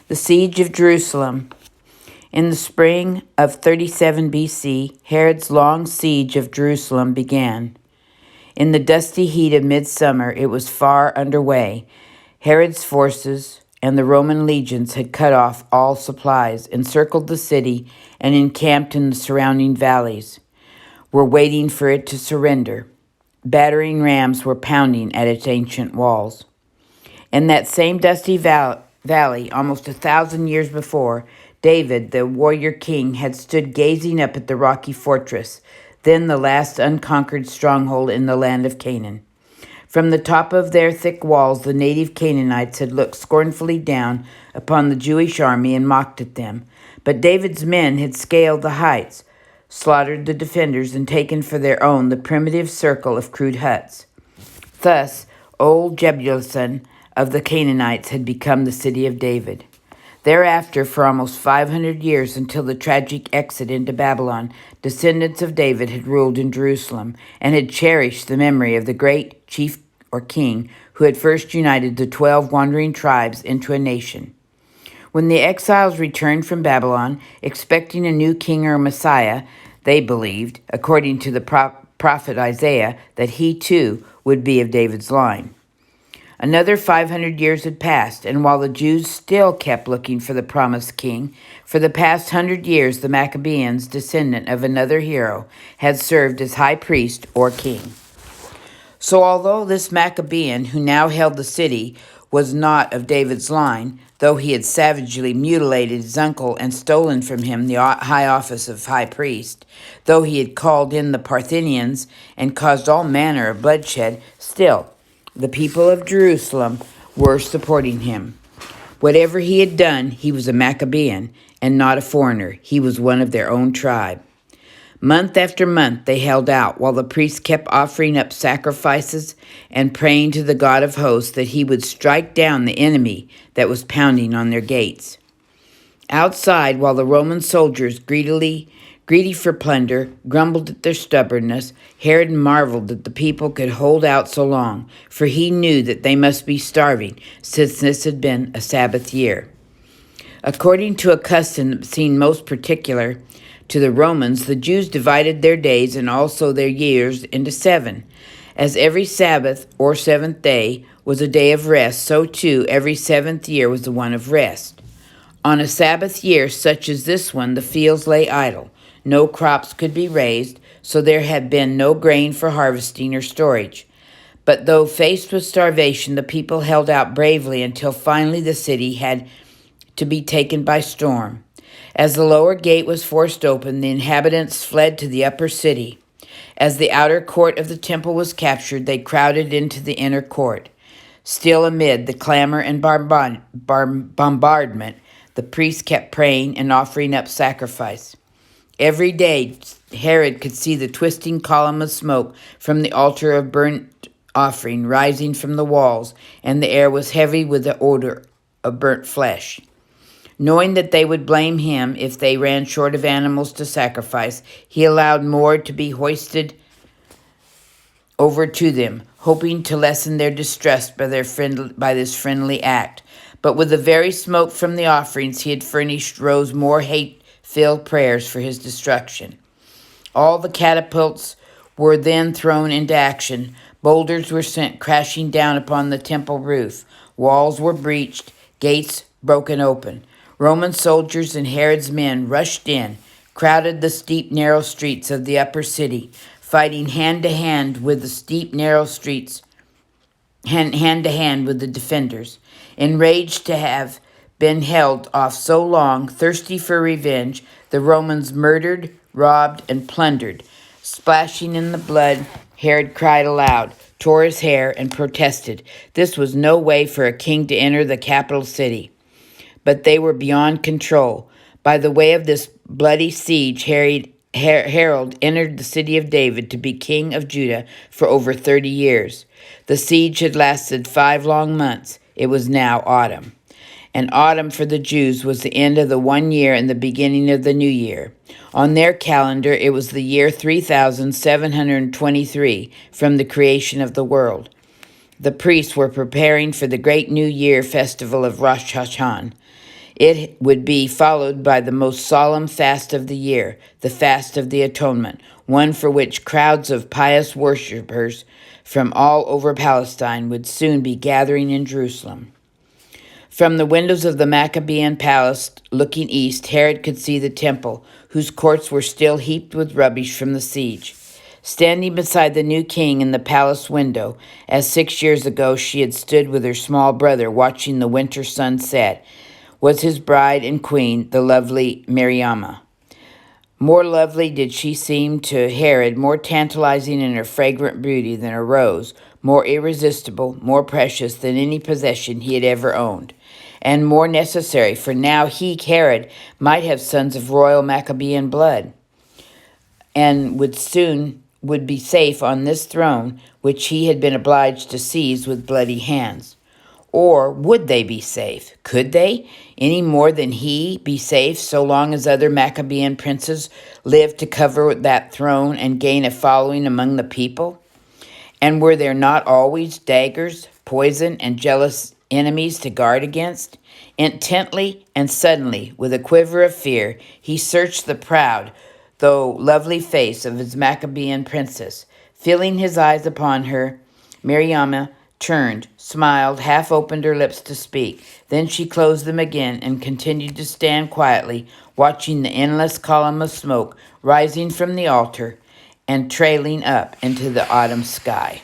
The siege of Jerusalem. In the spring of 37 BC, Herod's long siege of Jerusalem began. In the dusty heat of midsummer, it was far underway. Herod's forces and the Roman legions had cut off all supplies, encircled the city, and encamped in the surrounding valleys, were waiting for it to surrender. Battering rams were pounding at its ancient walls. In that same dusty valley, almost 1,000 years before, David, the warrior king, had stood gazing up at the rocky fortress, then the last unconquered stronghold in the land of Canaan. From the top of their thick walls, the native Canaanites had looked scornfully down upon the Jewish army and mocked at them. But David's men had scaled the heights, slaughtered the defenders, and taken for their own the primitive circle of crude huts. Thus, old Jebusiah of the Canaanites had become the city of David. Thereafter, for almost 500 years, until the tragic exit into Babylon, descendants of David had ruled in Jerusalem and had cherished the memory of the great chief or king who had first united the 12 wandering tribes into a nation. When the exiles returned from Babylon, expecting a new king or Messiah, they believed, according to the prophet Isaiah, that he too would be of David's line. Another 500 years had passed, and while the Jews still kept looking for the promised king, for the past 100 years the Maccabees, descendant of another hero, had served as high priest or king. So although this Maccabean, who now held the city, was not of David's line, though he had savagely mutilated his uncle and stolen from him the high office of high priest, though he had called in the Parthians and caused all manner of bloodshed, still the people of Jerusalem were supporting him. Whatever he had done, he was a Maccabean and not a foreigner. He was one of their own tribe. Month after month they held out, while the priests kept offering up sacrifices and praying to the God of hosts that he would strike down the enemy that was pounding on their gates. Outside, while the Roman soldiers, greedy for plunder, grumbled at their stubbornness, Herod marveled that the people could hold out so long, for he knew that they must be starving, since this had been a Sabbath year. According to a custom that seemed most particular to the Romans, the Jews divided their days and also their years into 7. As every Sabbath or seventh day was a day of rest, so too every seventh year was the one of rest. On a Sabbath year such as this one, the fields lay idle. No crops could be raised, so there had been no grain for harvesting or storage. But though faced with starvation, the people held out bravely until finally the city had to be taken by storm. As the lower gate was forced open, the inhabitants fled to the upper city. As the outer court of the temple was captured, they crowded into the inner court. Still amid the clamor and bombardment, the priests kept praying and offering up sacrifice. Every day, Herod could see the twisting column of smoke from the altar of burnt offering rising from the walls, and the air was heavy with the odor of burnt flesh. Knowing that they would blame him if they ran short of animals to sacrifice, he allowed more to be hoisted over to them, hoping to lessen their distress by this friendly act. But with the very smoke from the offerings he had furnished rose more hate-filled prayers for his destruction. All the catapults were then thrown into action. Boulders were sent crashing down upon the temple roof. Walls were breached, gates broken open. Roman soldiers and Herod's men rushed in, crowded the steep, narrow streets of the upper city, fighting hand to hand with the defenders. Enraged to have been held off so long, thirsty for revenge, the Romans murdered, robbed, and plundered. Splashing in the blood, Herod cried aloud, tore his hair, and protested. This was no way for a king to enter the capital city. But they were beyond control. By the way of this bloody siege, Harold entered the city of David to be king of Judah for over 30 years. The siege had lasted 5 long months. It was now autumn. And autumn for the Jews was the end of the 1 year and the beginning of the new year. On their calendar, it was the year 3723 from the creation of the world. The priests were preparing for the great New Year festival of Rosh Hashanah. It would be followed by the most solemn fast of the year, the Fast of the Atonement, one for which crowds of pious worshippers from all over Palestine would soon be gathering in Jerusalem. From the windows of the Maccabean palace looking east, Herod could see the temple, whose courts were still heaped with rubbish from the siege. Standing beside the new king in the palace window, as 6 years ago she had stood with her small brother watching the winter sun set, was his bride and queen, the lovely Mariamah. More lovely did she seem to Herod, more tantalizing in her fragrant beauty than a rose, more irresistible, more precious than any possession he had ever owned, and more necessary, for now he, Herod, might have sons of royal Maccabean blood, and would be safe on this throne which he had been obliged to seize with bloody hands. Or would they be safe? Could they, any more than he, be safe so long as other Maccabean princes lived to cover that throne and gain a following among the people? And were there not always daggers, poison, and jealous enemies to guard against? Intently and suddenly, with a quiver of fear, he searched the proud, though lovely face of his Maccabean princess. Feeling his eyes upon her, Mariamah turned, smiled, half opened her lips to speak. Then she closed them again and continued to stand quietly, watching the endless column of smoke rising from the altar and trailing up into the autumn sky.